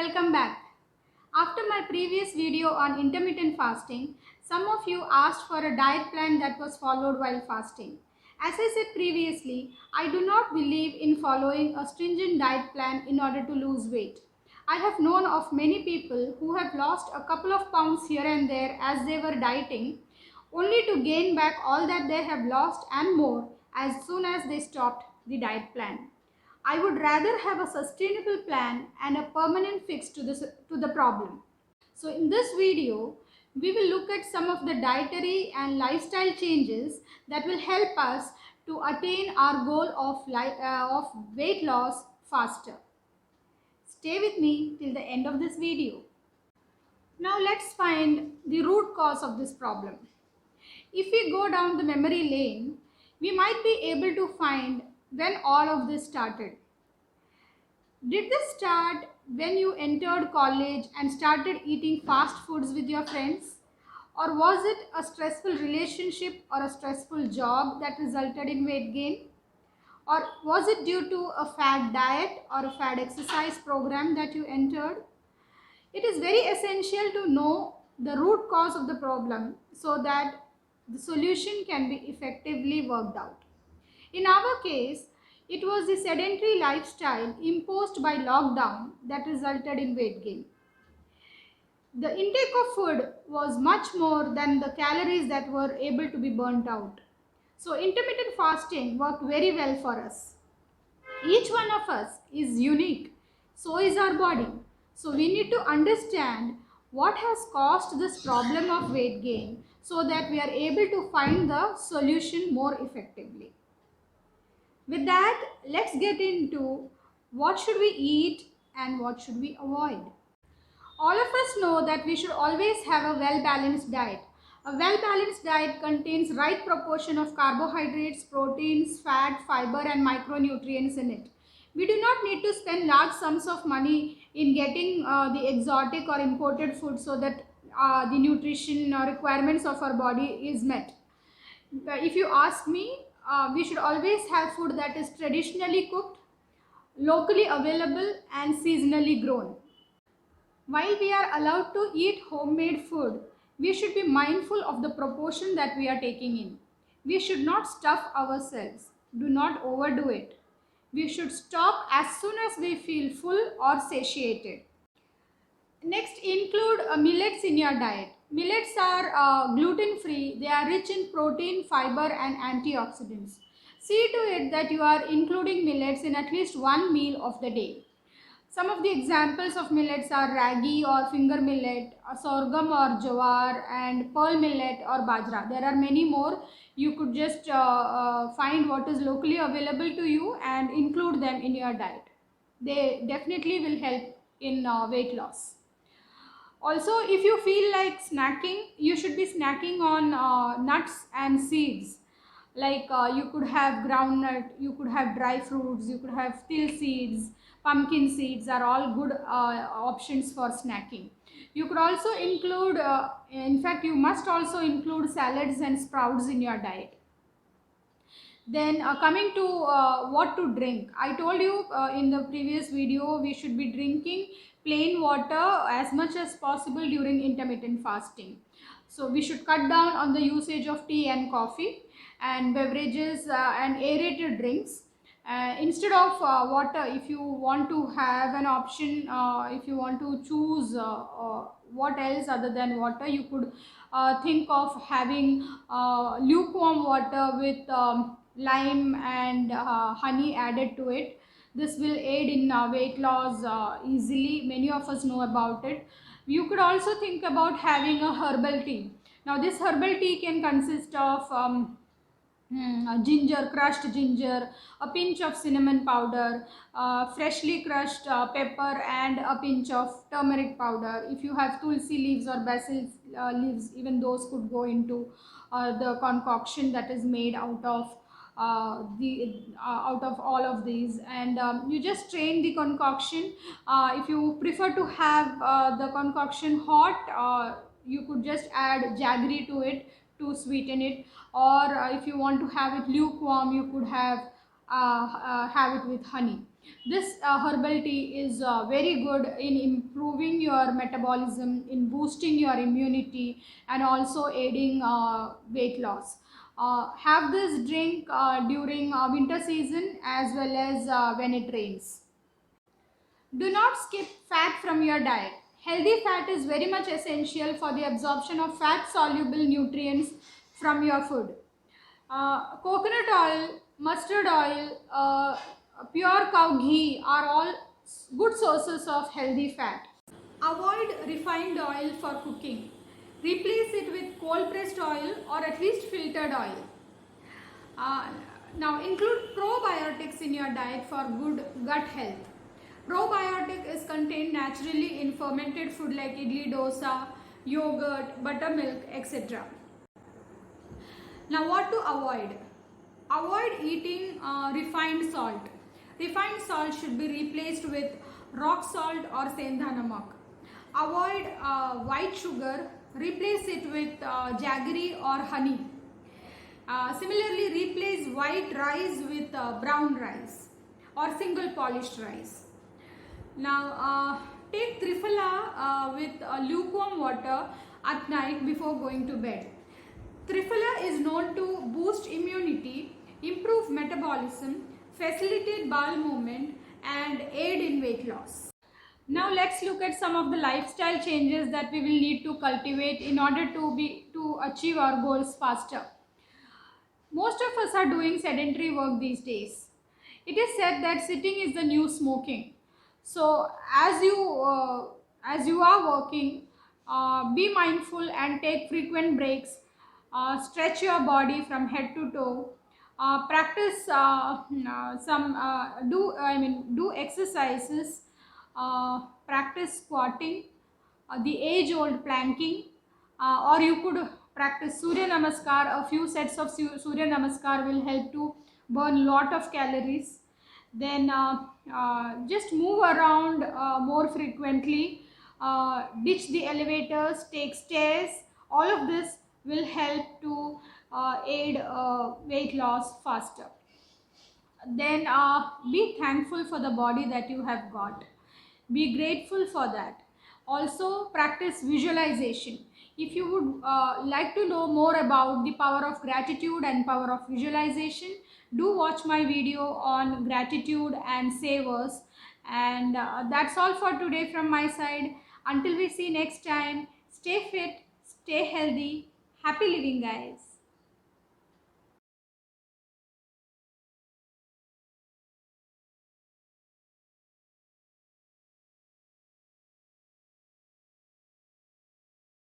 Welcome back. After my previous video on intermittent fasting, some of you asked for a diet plan that was followed while fasting. As I said previously, I do not believe in following a stringent diet plan in order to lose weight. I have known of many people who have lost a couple of pounds here and there as they were dieting, only to gain back all that they have lost and more as soon as they stopped the diet plan. I would rather have a sustainable plan and a permanent fix to the problem. So in this video, we will look at some of the dietary and lifestyle changes that will help us to attain our goal of weight loss faster. Stay with me till the end of this video. Now let's find the root cause of this problem. If we go down the memory lane, we might be able to find when all of this started. Did this start when you entered college and started eating fast foods with your friends? Or was it a stressful relationship or a stressful job that resulted in weight gain? Or was it due to a fad diet or a fad exercise program that you entered? It is very essential to know the root cause of the problem so that the solution can be effectively worked out. In our case, it was the sedentary lifestyle imposed by lockdown that resulted in weight gain. The intake of food was much more than the calories that were able to be burnt out. So intermittent fasting worked very well for us. Each one of us is unique. So is our body. So we need to understand what has caused this problem of weight gain so that we are able to find the solution more effectively. With that, let's get into what should we eat and what should we avoid. All of us know that we should always have a well-balanced diet. A well-balanced diet contains right proportion of carbohydrates, proteins, fat, fiber and micronutrients in it. We do not need to spend large sums of money in getting the exotic or imported food so that the nutrition requirements of our body is met. If you ask me, we should always have food that is traditionally cooked, locally available and seasonally grown. While we are allowed to eat homemade food, we should be mindful of the proportion that we are taking in. We should not stuff ourselves. Do not overdo it. We should stop as soon as we feel full or satiated. Next, include millets in your diet. Millets are gluten-free. They are rich in protein, fiber and antioxidants. See to it that you are including millets in at least one meal of the day. Some of the examples of millets are ragi or finger millet, sorghum or jowar, and pearl millet or bajra. There are many more. You could just find what is locally available to you and include them in your diet. They definitely will help in weight loss. Also, if you feel like snacking, you should be snacking on nuts and seeds. Like you could have groundnut, you could have dry fruits, you could have till seeds, pumpkin seeds are all good options for snacking. You could also include, in fact, you must also include salads and sprouts in your diet. Then coming to what to drink, I told you in the previous video we should be drinking plain water as much as possible during intermittent fasting. So we should cut down on the usage of tea and coffee and beverages and aerated drinks. Instead of water, if you want to have an option, if you want to choose what else other than water, you could think of having lukewarm water with lime and honey added to it. This will aid in weight loss easily. Many of us know about it. You could also think about having a herbal tea. Now this herbal tea can consist of ginger, crushed ginger, a pinch of cinnamon powder, freshly crushed pepper and a pinch of turmeric powder. If you have tulsi leaves or basil leaves, even those could go into the concoction that is made out of out of all of these, and you just strain the concoction. If you prefer to have the concoction hot, you could just add jaggery to it to sweeten it, or if you want to have it lukewarm, you could have it with honey. This herbal tea is very good in improving your metabolism, in boosting your immunity, and also aiding weight loss. Have this drink during winter season as well as when it rains. Do not skip fat from your diet. Healthy fat is very much essential for the absorption of fat soluble nutrients from your food. Coconut oil, mustard oil, pure cow ghee are all good sources of healthy fat. Avoid refined oil for cooking. Replace it with cold pressed oil or at least filtered oil. Uh, Now include probiotics in your diet for good gut health. Probiotic is contained naturally in fermented food like idli dosa, yogurt, buttermilk, etc. Now what to avoid? Avoid eating refined salt. Refined salt should be replaced with rock salt or sendha namak. Avoid white sugar. Replace it with jaggery or honey. Similarly, replace white rice with brown rice or single polished rice. Now, take Triphala with lukewarm water at night before going to bed. Triphala is known to boost immunity, improve metabolism, facilitate bowel movement, and aid in weight loss. Now let's look at some of the lifestyle changes that we will need to cultivate in order to achieve our goals faster. Most of us are doing sedentary work these days. It is said that sitting is the new smoking. So as you are working, be mindful and take frequent breaks. Stretch your body from head to toe. Practice some do exercises. Practice squatting, the age-old planking, or you could practice Surya Namaskar. A few sets of Surya Namaskar will help to burn lot of calories. Then just move around more frequently, ditch the elevators, take stairs. All of this will help to aid weight loss faster. Then be thankful for the body that you have got. Be grateful for that. Also practice visualization. If you would like to know more about the power of gratitude and power of visualization, do watch my video on gratitude and savers. And that's all for today from my side. Until we see next time, stay fit, stay healthy, happy living guys.